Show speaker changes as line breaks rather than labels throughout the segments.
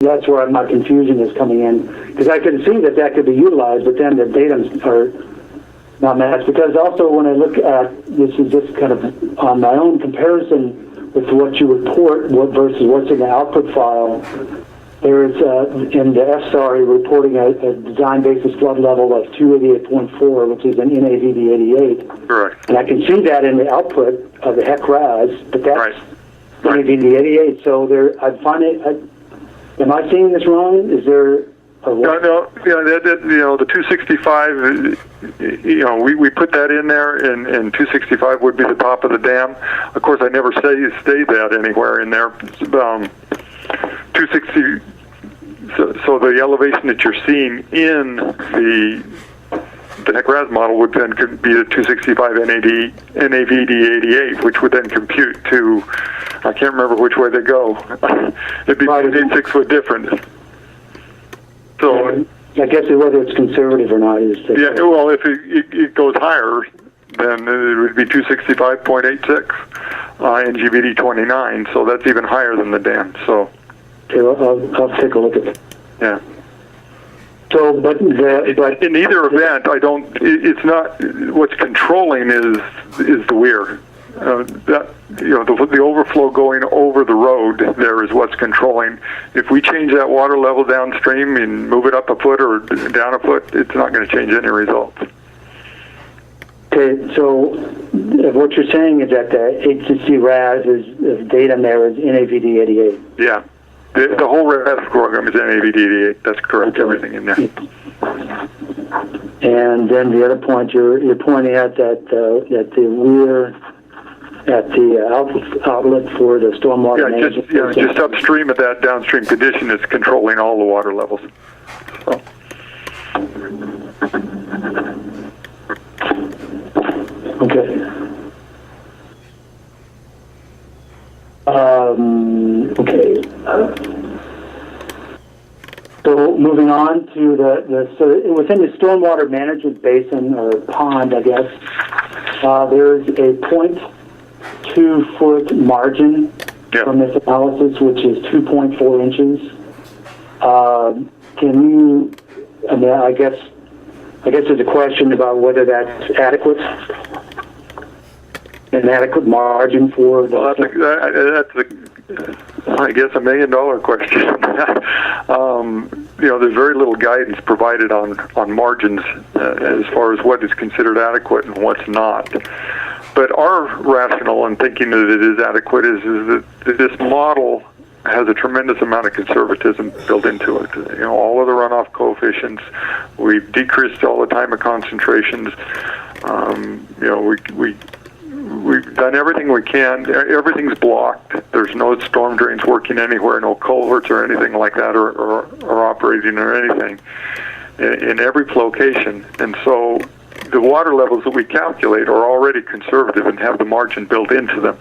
that's where my confusion is coming in, because I can see that could be utilized, but then the datums are not matched. Because also when I look at, this is just kind of on my own comparison with what you report versus what's in the output file, there is in the FSAR reporting a design basis flood level of 288.4, which is an NAVD88.
Correct.
And I can see that in the output of the HEC-RAS, but that's
right.
NAVD88. So there, I find it. Am I seeing this wrong? Is there a...
No, the 265, we put that in there, and 265 would be the top of the dam. Of course, I never say that anywhere in there. 260, so the elevation that you're seeing in the HEC-RAS model would then be the 265 NAVD88, which would then compute to, I can't remember which way they go. It'd be 6 foot difference. So
I guess whether it's conservative or not is...
Yeah, well, if it goes higher, then it would be 265.86 NGVD 29, so that's even higher than the dam. So,
okay, well, I'll take a look at it.
Yeah.
So, but
in either event, it's not, what's controlling is the weir. The overflow going over the road there is what's controlling. If we change that water level downstream and move it up a foot or down a foot, it's not going to change any results.
Okay, so what you're saying is that the HCC RAS is data there is NAVD88.
Yeah. The whole RAS program is NAVD88. That's correct. Okay. Everything in there.
And then the other point you're pointing out that the weir at the outlet for the stormwater management.
Just upstream of that downstream condition is controlling all the water levels. So.
Okay. Okay. So moving on to so within the stormwater management basin or pond, I guess, there's a 0.2 foot margin from this analysis, which is 2.4 inches. Can you? I mean, I guess there's a question about whether that's adequate. An adequate margin for the...
That's I guess, $1 million question. There's very little guidance provided on margins as far as what is considered adequate and what's not. But our rationale in thinking that it is adequate is that this model has a tremendous amount of conservatism built into it. All of the runoff coefficients, we've decreased all the time of concentrations. We've done everything we can. Everything's blocked. There's no storm drains working anywhere, no culverts or anything like that or operating or anything in every location. And so the water levels that we calculate are already conservative and have the margin built into them.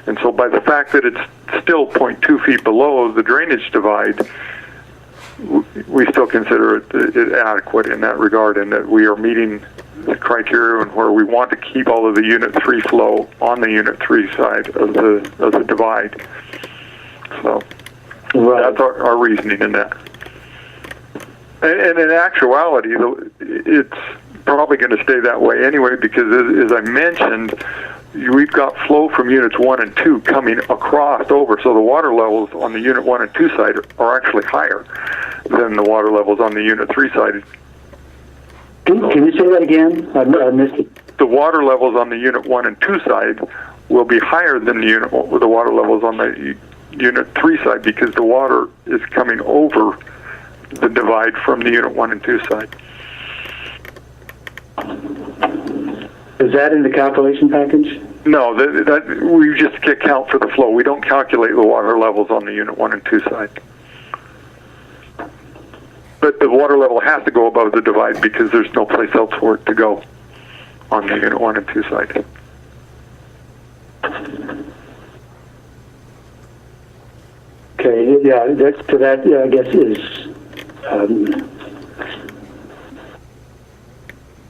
And so by the fact that it's still 0.2 feet below the drainage divide, we still consider it adequate in that regard, and that we are meeting the criteria and where we want to keep all of the Unit 3 flow on the Unit 3 side of the divide. So that's our reasoning in that. And in actuality, it's probably going to stay that way anyway, because as I mentioned, we've got flow from Units 1 and 2 coming across over, so the water levels on the Unit 1 and 2 side are actually higher than the water levels on the Unit 3 side.
Can you say that again? I missed it.
The water levels on the Unit 1 and 2 side will be higher than the water levels on the Unit 3 side, because the water is coming over the divide from the Unit 1 and 2 side.
Is that in the calculation package?
No, that we just count for the flow. We don't calculate the water levels on the Unit 1 and 2 side. But the water level has to go above the divide because there's no place else for it to go on the Unit 1 and 2 side.
Okay, yeah, I guess is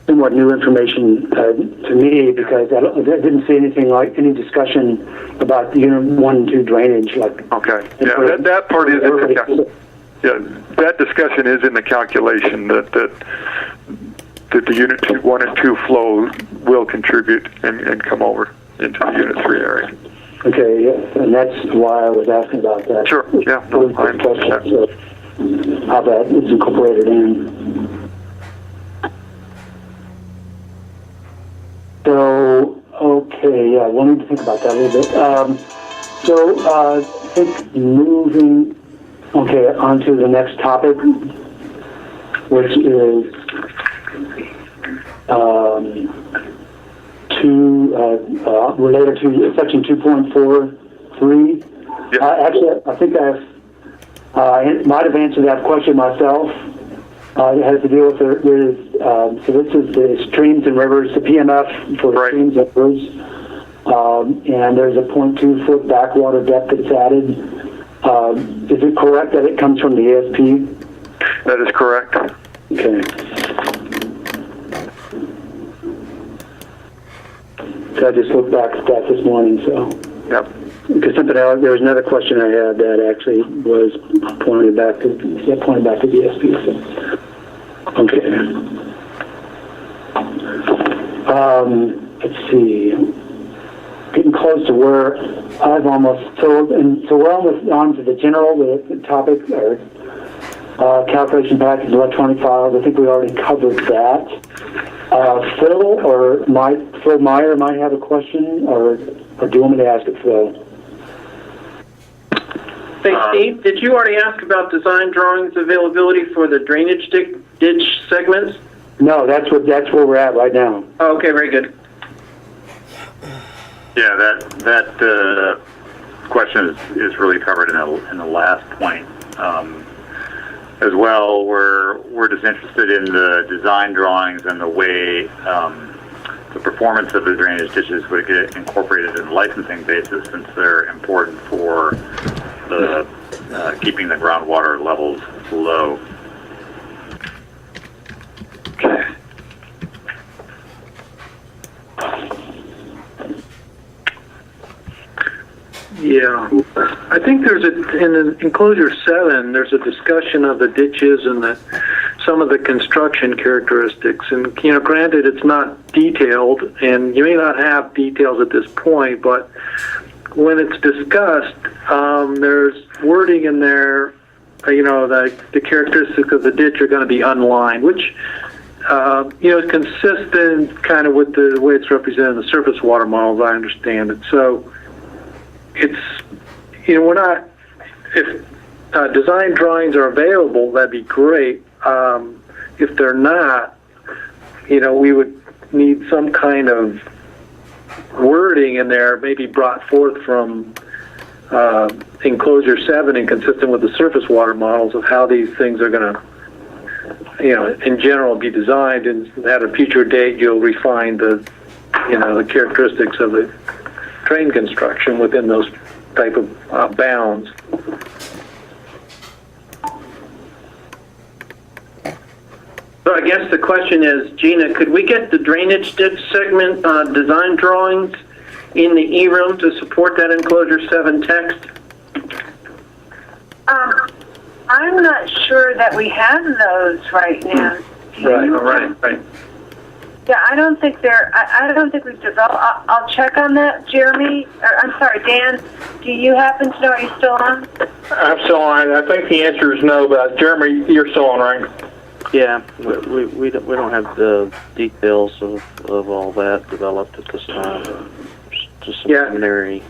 somewhat new information to me, because I didn't see anything like any discussion about the Unit 1 and 2 drainage.
Okay, yeah, that part is in the yeah, that discussion is in the calculation that the Unit 1 and 2 flow will contribute and come over into the Unit 3 area.
Okay, yeah, and that's why I was asking about that.
Sure, yeah, no, I understand.
So how that is incorporated in. So, okay, yeah, we'll need to think about that a little bit. I think moving, on to the next topic, which is related to section 2.43.
Yep.
Actually, I think I might have answered that question myself. It has to do with so this is the streams and rivers, the PMF for
right.
Streams and rivers, and there's a 0.2 foot backwater depth that's added. Is it correct that it comes from the ASP?
That is correct.
Okay. So I just looked back at that this morning, so.
Yep.
Because there was another question I had that actually was pointed back to the SP. So. Okay. Let's see. Getting close to where I've almost so we're almost on to the general the topic or calculation package, electronic files. I think we already covered that. Phil Meyer might have a question, or do you want me to ask it, Phil?
Hey, Steve, did you already ask about design drawings availability for the drainage ditch segments?
No, that's where we're at right now.
Oh, okay, very good.
Yeah, that question is really covered in the last point. As well, we're just interested in the design drawings and the way the performance of the drainage ditches would get incorporated in the licensing basis, since they're important for the keeping the groundwater levels low.
Yeah, I think in enclosure 7, there's a discussion of the ditches and some of the construction characteristics. And, granted, it's not detailed, and you may not have details at this point, but when it's discussed, there's wording in there, the characteristics of the ditch are going to be unlined, which, is consistent kind of with the way it's represented in the surface water models, I understand it. So, it's, we're not, if design drawings are available, that'd be great. If they're not, we would need some kind of wording in there, maybe brought forth from enclosure 7 and consistent with the surface water models of how these things are going to, in general be designed, and at a future date you'll refine the characteristics of the train construction within those type of bounds.
So I guess the question is, Gina, could we get the drainage ditch segment design drawings in the E-room to support that enclosure 7 text?
I'm not sure that we have those right now.
Right.
Yeah, I don't think I don't think we've developed. I'll check on that, Jeremy. I'm sorry, Dan. Do you happen to know? Are you still on?
I'm still on. I think the answer is no, but Jeremy, you're still on, right?
Yeah, we don't have the details of all that developed at this time. Just preliminary.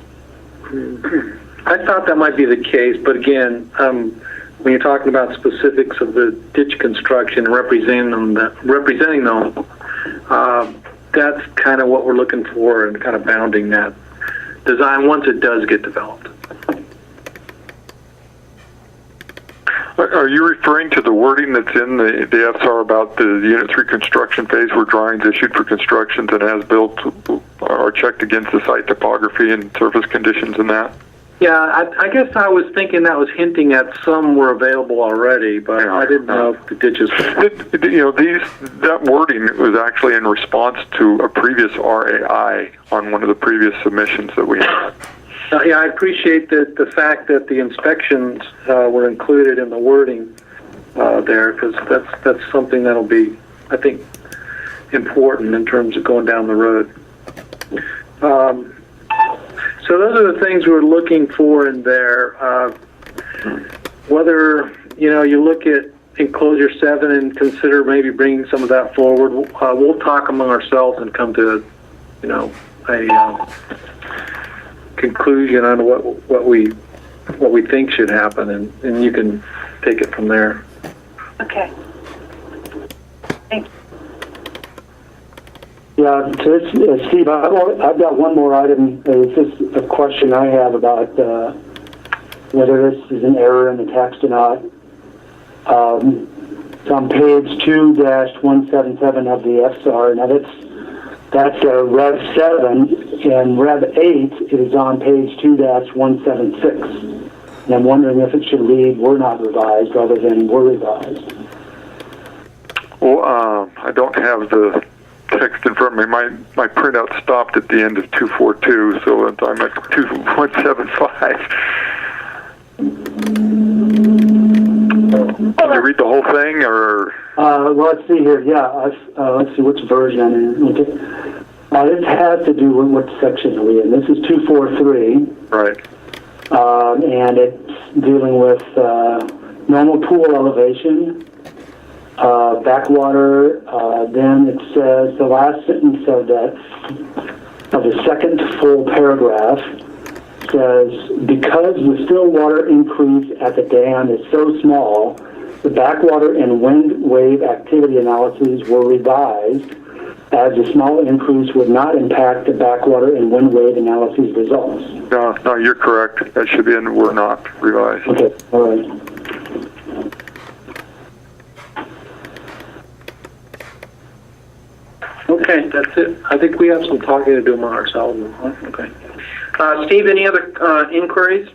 I thought that might be the case, but again, when you're talking about specifics of the ditch construction and representing them, that's kind of what we're looking for and kind of bounding that design once it does get developed.
Are you referring to the wording that's in the FSAR about the Unit 3 construction phase, where drawings issued for constructions and as-built are checked against the site topography and surface conditions and that?
Yeah, I guess I was thinking that was hinting at some were available already, but I didn't know if the ditches.
That wording was actually in response to a previous RAI on one of the previous submissions that we had.
Yeah, I appreciate the fact that the inspections were included in the wording there, because that's something that'll be, I think, important in terms of going down the road. So those are the things we're looking for in there. Whether you look at enclosure 7 and consider maybe bringing some of that forward, we'll talk among ourselves and come to a conclusion on what we think should happen, and you can take it from there.
Okay. Thank you.
Yeah, Steve, I've got one more item. It's just a question I have about whether this is an error in the text or not. It's on page 2-177 of the FSAR. Now that's Rev 7, and Rev 8 is on page 2-176. And I'm wondering if it should read "were not revised" rather than "were revised."
Well, I don't have the text in front of me. My printout stopped at the end of 242, so I'm at 2175. Can you read the whole thing, or?
Well, let's see here. Yeah, let's see which version I'm in. Okay. This has to do with what section are we in. This is 243.
Right.
And it's dealing with normal pool elevation, backwater. Then it says the last sentence of the second full paragraph says, because the still water increase at the dam is so small, the backwater and wind wave activity analyses were revised as the small increase would not impact the backwater and wind wave analyses results.
No, you're correct. That should be in "were not revised."
Okay, all right.
Okay, that's it. I think we have some talking to do among ourselves. Okay.
Steve, any other inquiries?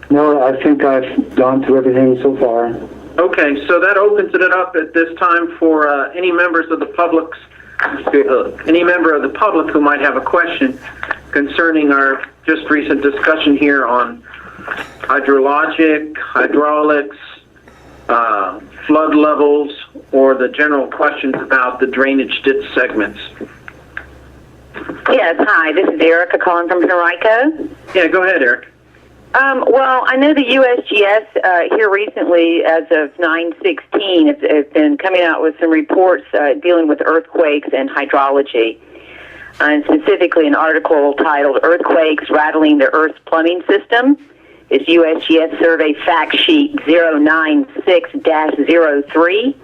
No, I think I've gone through everything so far.
Okay, so that opens it up at this time for any members of the public who might have a question concerning our just recent discussion here on hydrologic, hydraulics, flood levels, or the general questions about the drainage ditch segments.
Yes, hi, this is Erica calling from Henrico.
Yeah, go ahead, Eric.
Well, I know the USGS here recently, as of 9/16, has been coming out with some reports dealing with earthquakes and hydrology, and specifically an article titled "Earthquakes Rattling the Earth's Plumbing System." It's USGS Survey Fact Sheet 096-03.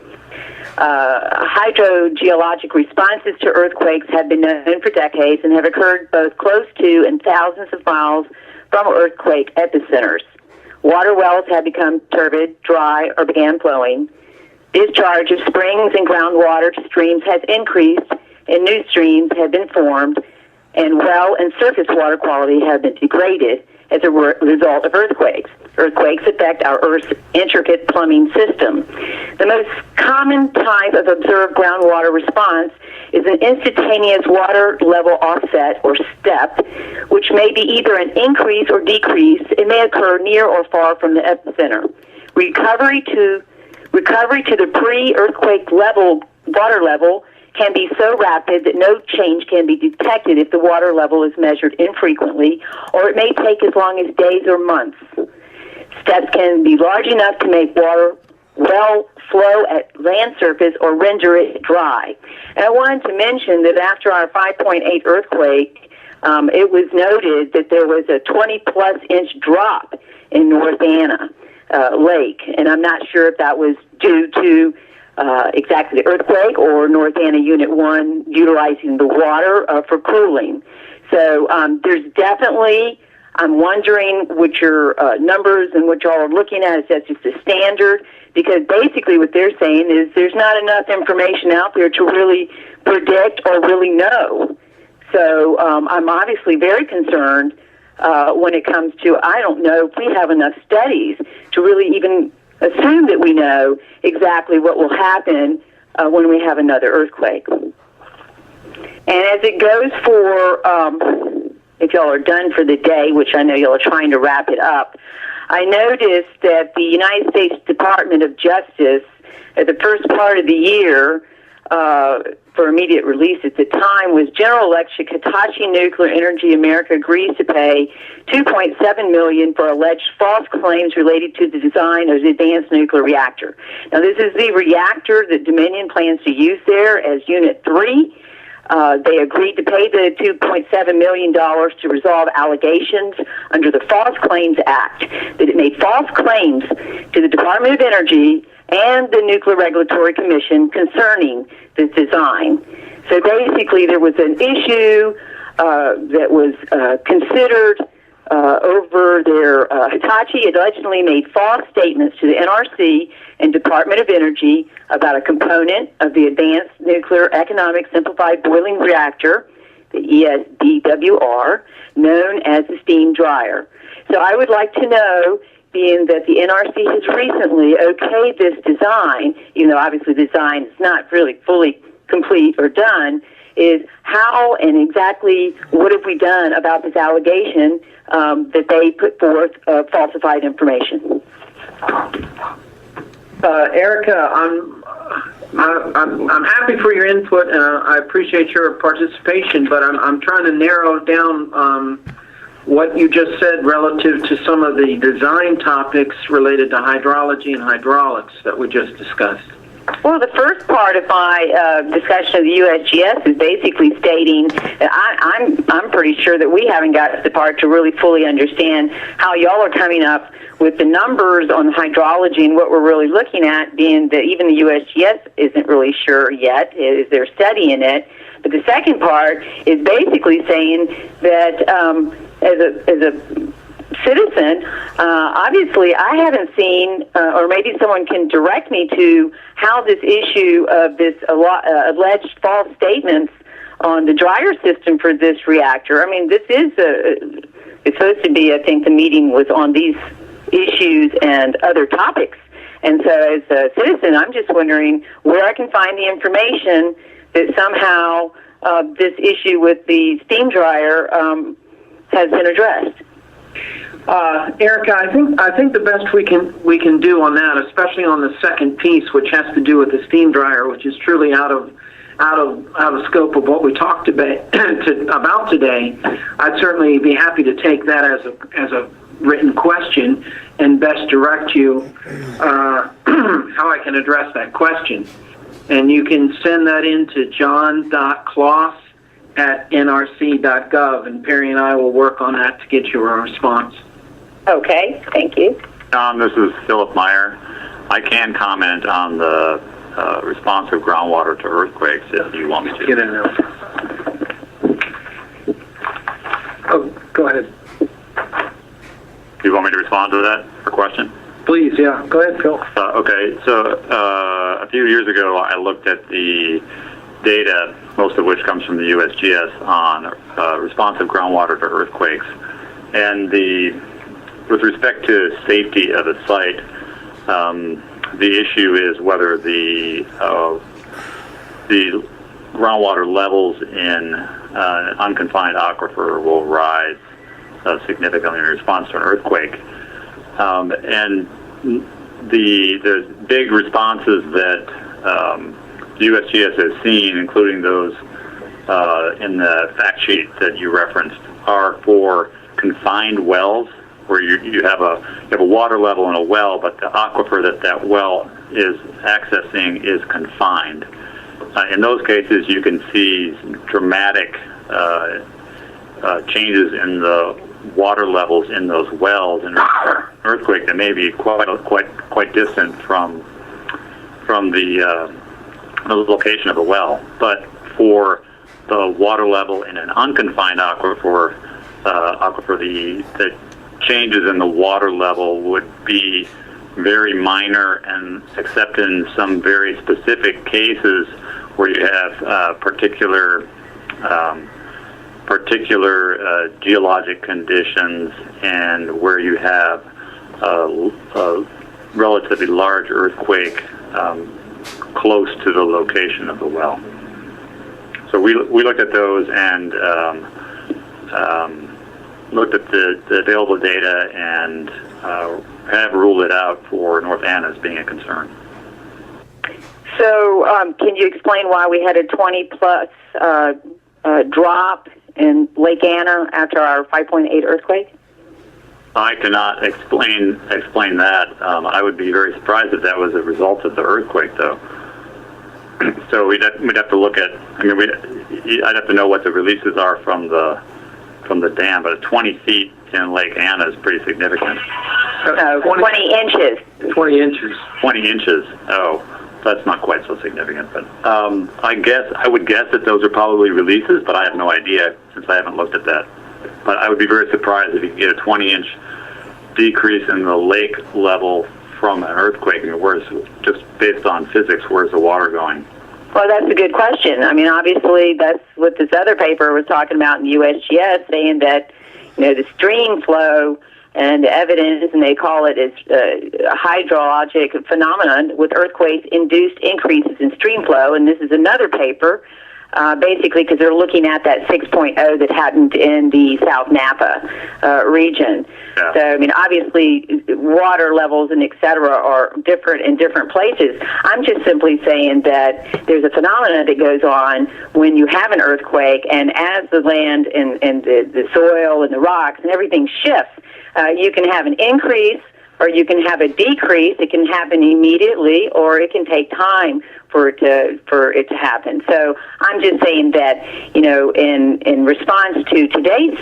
Hydrogeologic responses to earthquakes have been known for decades and have occurred both close to and thousands of miles from earthquake epicenters. Water wells have become turbid, dry, or began flowing. Discharge of springs and groundwater to streams has increased, and new streams have been formed, and well and surface water quality have been degraded as a result of earthquakes. Earthquakes affect our Earth's intricate plumbing system. The most common type of observed groundwater response is an instantaneous water level offset, or step, which may be either an increase or decrease. It may occur near or far from the epicenter. Recovery to the pre-earthquake water level can be so rapid that no change can be detected if the water level is measured infrequently, or it may take as long as days or months. Steps can be large enough to make water well flow at land surface or render it dry. And I wanted to mention that after our 5.8 earthquake, it was noted that there was a 20-plus inch drop in North Anna Lake, and I'm not sure if that was due to exactly the earthquake or North Anna Unit 1 utilizing the water for cooling. So there's definitely, I'm wondering what your numbers and what y'all are looking at, is that just a standard? Because basically what they're saying is there's not enough information out there to really predict or really know. So I'm obviously very concerned when it comes to, I don't know if we have enough studies to really even assume that we know exactly what will happen when we have another earthquake. And as it goes for if y'all are done for the day, which I know y'all are trying to wrap it up, I noticed that the United States Department of Justice, at the first part of the year, for immediate release at the time, was General Electric Hitachi Nuclear Energy America agrees to pay $2.7 million for alleged false claims related to the design of the advanced nuclear reactor. Now, this is the reactor that Dominion plans to use there as Unit 3. They agreed to pay the $2.7 million to resolve allegations under the False Claims Act, that it made false claims to the Department of Energy and the Nuclear Regulatory Commission concerning this design. So basically there was an issue that was considered over there. Hitachi allegedly made false statements to the NRC and Department of Energy about a component of the Advanced Nuclear Economic Simplified Boiling Reactor, the ESBWR, known as the steam dryer. So I would like to know, being that the NRC has recently okayed this design, even though obviously the design is not really fully complete or done, is how and exactly what have we done about this allegation that they put forth falsified information?
Erica, I'm happy for your input, and I appreciate your participation. But I'm trying to narrow down what you just said relative to some of the design topics related to hydrology and hydraulics that we just discussed.
Well, the first part of my discussion of the USGS is basically stating that I'm pretty sure that we haven't got to the part to really fully understand how y'all are coming up with the numbers on hydrology and what we're really looking at, being that even the USGS isn't really sure yet, is they're studying it. But the second part is basically saying that as a citizen, obviously I haven't seen, or maybe someone can direct me to how this issue of this alleged false statements on the dryer system for this reactor. I mean, this is it's supposed to be, I think the meeting was on these issues and other topics. And so as a citizen, I'm just wondering where I can find the information that somehow this issue with the steam dryer has been addressed.
Erica, I think the best we can do on that, especially on the second piece, which has to do with the steam dryer, which is truly out of scope of what we talked about today. I'd certainly be happy to take that as a written question and best direct you how I can address that question. And you can send that in to john.kloss@nrc.gov, and Perry and I will work on that to get you a response.
Okay, thank you.
Tom, this is Philip Meyer. I can comment on the response of groundwater to earthquakes if you want me to.
Get in there. Oh, go ahead.
Do you want me to respond to that question?
Please, yeah. Go ahead, Phil.
Okay, so a few years ago I looked at the data, most of which comes from the USGS, on responsive groundwater to earthquakes. And with respect to safety of the site, the issue is whether the groundwater levels in an unconfined aquifer will rise significantly in response to an earthquake. And the big responses that the USGS has seen, including those in the fact sheet that you referenced, are for confined wells, where you have a water level in a well, but the aquifer that well is accessing is confined. In those cases, you can see dramatic changes in the water levels in those wells in an earthquake that may be quite distant from the location of the well. But for the water level in an unconfined aquifer, the changes in the water level would be very minor, and except in some very specific cases where you have particular geologic conditions and where you have a relatively large earthquake close to the location of the well. So we looked at those, and looked at the available data and have ruled it out for North Anna as being a concern.
So, can you explain why we had a 20-plus drop in Lake Anna after our 5.8 earthquake?
I cannot explain that. I would be very surprised if that was a result of the earthquake, though. So we'd have to look at. I mean, I'd have to know what the releases are from the dam. But 20 feet in Lake Anna is pretty significant.
20 inches.
20 inches.
20 inches. Oh, that's not quite so significant. But I would guess that those are probably releases, but I have no idea since I haven't looked at that. But I would be very surprised if you could get a 20-inch decrease in the lake level from an earthquake. I mean, where's, just based on physics, where's the water going?
Well, that's a good question. I mean, obviously, that's what this other paper was talking about in USGS, saying that, the stream flow and evidence, and they call it as a hydrologic phenomenon with earthquake-induced increases in stream flow. And this is another paper, basically because they're looking at that 6.0 that happened in the South Napa region.
Yeah.
So, I mean, obviously, water levels and et cetera are different in different places. I'm just simply saying that there's a phenomenon that goes on when you have an earthquake, and as the land and the soil and the rocks and everything shifts, you can have an increase or you can have a decrease. It can happen immediately, or it can take time for it to happen. So I'm just saying that, in response to today's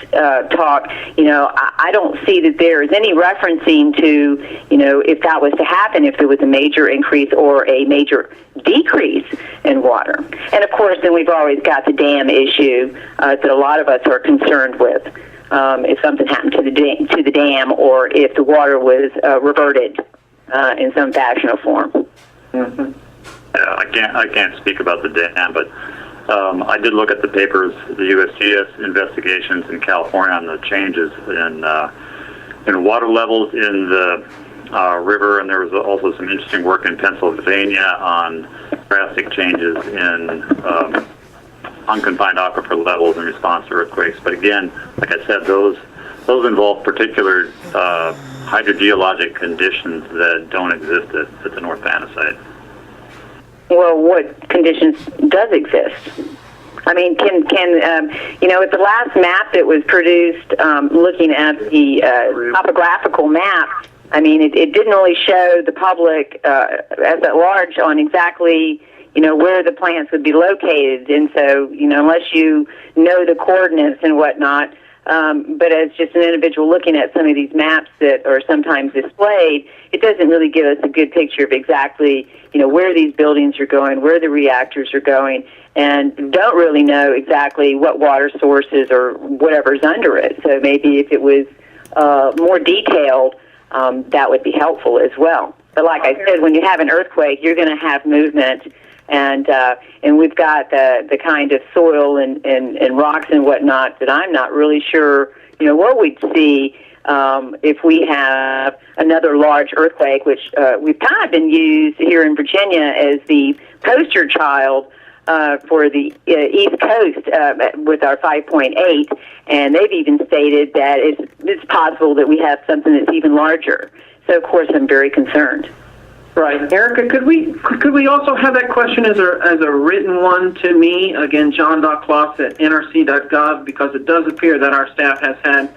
talk, I don't see that there is any referencing to, if that was to happen, if there was a major increase or a major decrease in water. And of course, then we've always got the dam issue that a lot of us are concerned with. If something happened to the dam, or if the water was reverted in some fashion or form.
Mm-hmm.
I can't speak about the dam, but I did look at the papers, the USGS investigations in California on the changes in water levels in the river, and there was also some interesting work in Pennsylvania on drastic changes in unconfined aquifer levels in response to earthquakes. But again, like I said, those involve particular hydrogeologic conditions that don't exist at the North Anna site.
Well, what conditions does exist? I mean, can at the last map that was produced, looking at the topographical map, I mean, it didn't really show the public as at large on exactly where the plants would be located. And so, unless you know the coordinates and whatnot, but as just an individual looking at some of these maps that are sometimes displayed, it doesn't really give us a good picture of exactly, where these buildings are going, where the reactors are going, and don't really know exactly what water sources or whatever's under it. So maybe if it was more detailed, that would be helpful as well. But like I said, when you have an earthquake, you're going to have movement, and we've got the kind of soil and rocks and whatnot that I'm not really sure, what we'd see if we have another large earthquake, which we've kind of been used here in Virginia as the poster child for the East Coast with our 5.8, and they've even stated that it's possible that we have something that's even larger. So, of course, I'm very concerned.
Right, Erica. Could we also have that question as a written one to me? Again, John.Kloss at NRC.gov, because it does appear that our staff has had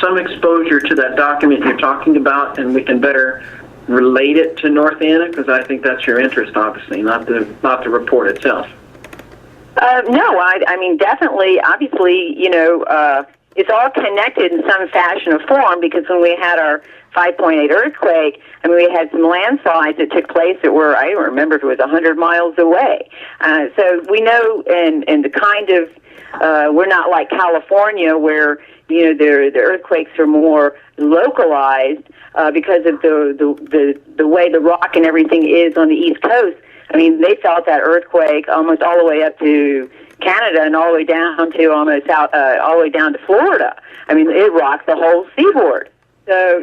some exposure to that document you're talking about, and we can better relate it to North Anna, because I think that's your interest, obviously, not the report itself.
No, I mean, definitely, obviously, it's all connected in some fashion or form, because when we had our 5.8 earthquake, I mean, we had some landslides that took place that were, I don't remember if it was 100 miles away. So we know, and the kind of, we're not like California where, the earthquakes are more localized because of the way the rock and everything is on the East Coast. I mean, they felt that earthquake almost all the way up to Canada and all the way down to almost out, all the way down to Florida. I mean, it rocked the whole seaboard. So,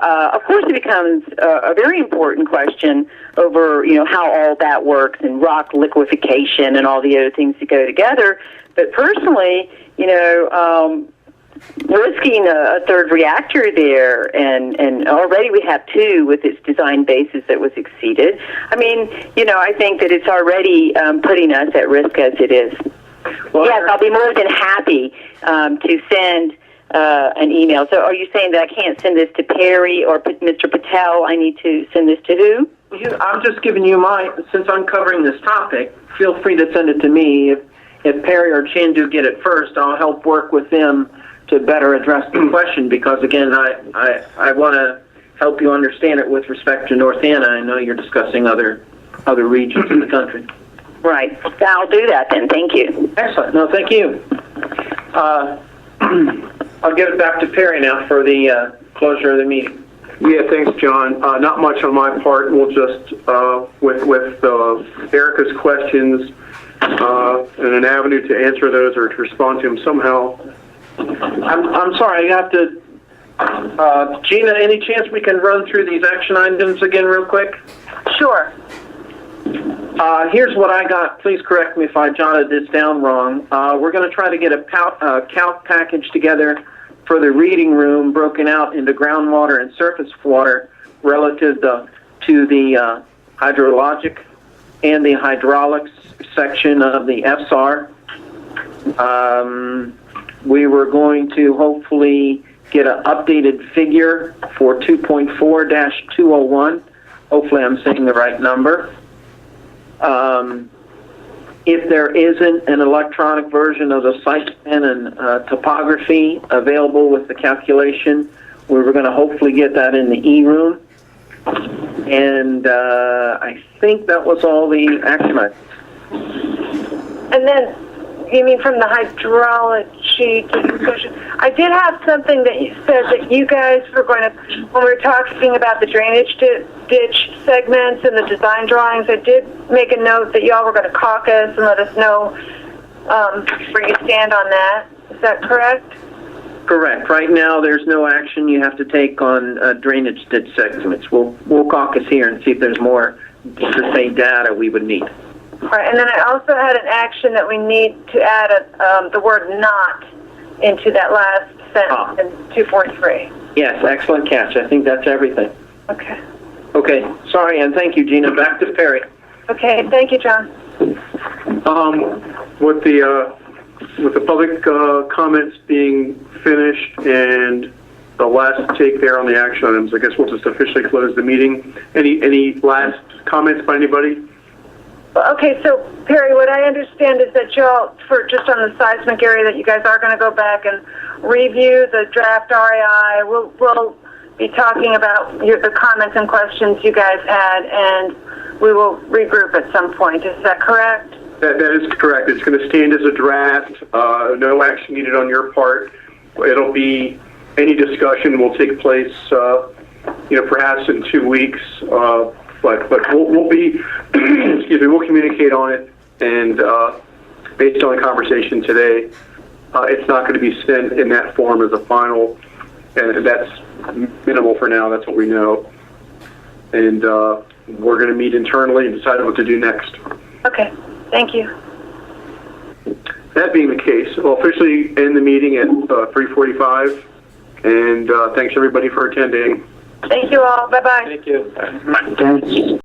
of course it becomes a very important question over, how all that works and rock liquefaction and all the other things that go together. But personally, risking a third reactor there, and already we have 2 with its design basis that was exceeded. I mean, I think that it's already putting us at risk as it is.
Well,
yes, I'll be more than happy to send an email. So are you saying that I can't send this to Perry or Mr. Patel? I need to send this to who?
I'm just giving you since I'm covering this topic, feel free to send it to me. If Perry or Chandu get it first, I'll help work with them to better address the question, because again, I want to help you understand it with respect to North Anna. I know you're discussing other regions in the country.
Right. I'll do that then. Thank you.
Excellent. No, thank you. I'll give it back to Perry now for the closure of the meeting.
Yeah, thanks, John. Not much on my part. We'll just, with Erica's questions and an avenue to answer those or to respond to them somehow.
I'm sorry, I have to... Gina, any chance we can run through these action items again real quick?
Sure.
Here's what I got. Please correct me if I jotted this down wrong. We're going to try to get a calc package together for the reading room, broken out into groundwater and surface water relative to the hydrologic and the hydraulics section of the FSAR. We were going to hopefully get an updated figure for 2.4-201. Hopefully I'm saying the right number. If there isn't an electronic version of the site plan and topography available with the calculation, we were going to hopefully get that in the E-room. And I think that was all the action items.
And then, you mean from the hydraulic sheet discussion? I did have something that you said that you guys were going to, when we were talking about the drainage ditch segments and the design drawings, I did make a note that y'all were going to caucus and let us know where you stand on that. Is that correct?
Correct. Right now, there's no action you have to take on drainage ditch segments. We'll caucus here and see if there's more to say data we would need.
All right, and then I also had an action that we need to add the word "not" into that last sentence in 2.3.
Yes, excellent catch. I think that's everything.
Okay.
Okay, sorry, and thank you, Gina. Back to Perry.
Okay, thank you, John.
With the public comments being finished and the last take there on the action items, I guess we'll just officially close the meeting. Any last comments by anybody?
Okay, so Perry, what I understand is that y'all, for just on the seismic area, that you guys are going to go back and review the draft RAI. We'll be talking about the comments and questions you guys had, and we will regroup at some point. Is that correct?
That is correct. It's going to stand as a draft. No action needed on your part. It'll be, any discussion will take place, perhaps in 2 weeks. But we'll be, excuse me, we'll communicate on it, and based on the conversation today, it's not going to be sent in that form as a final, and that's minimal for now. That's what we know, and we're going to meet internally and decide what to do next.
Okay, thank you.
That being the case, we'll officially end the meeting at 3:45, and thanks everybody for attending.
Thank you all. Bye-bye.
Thank you.
Thanks.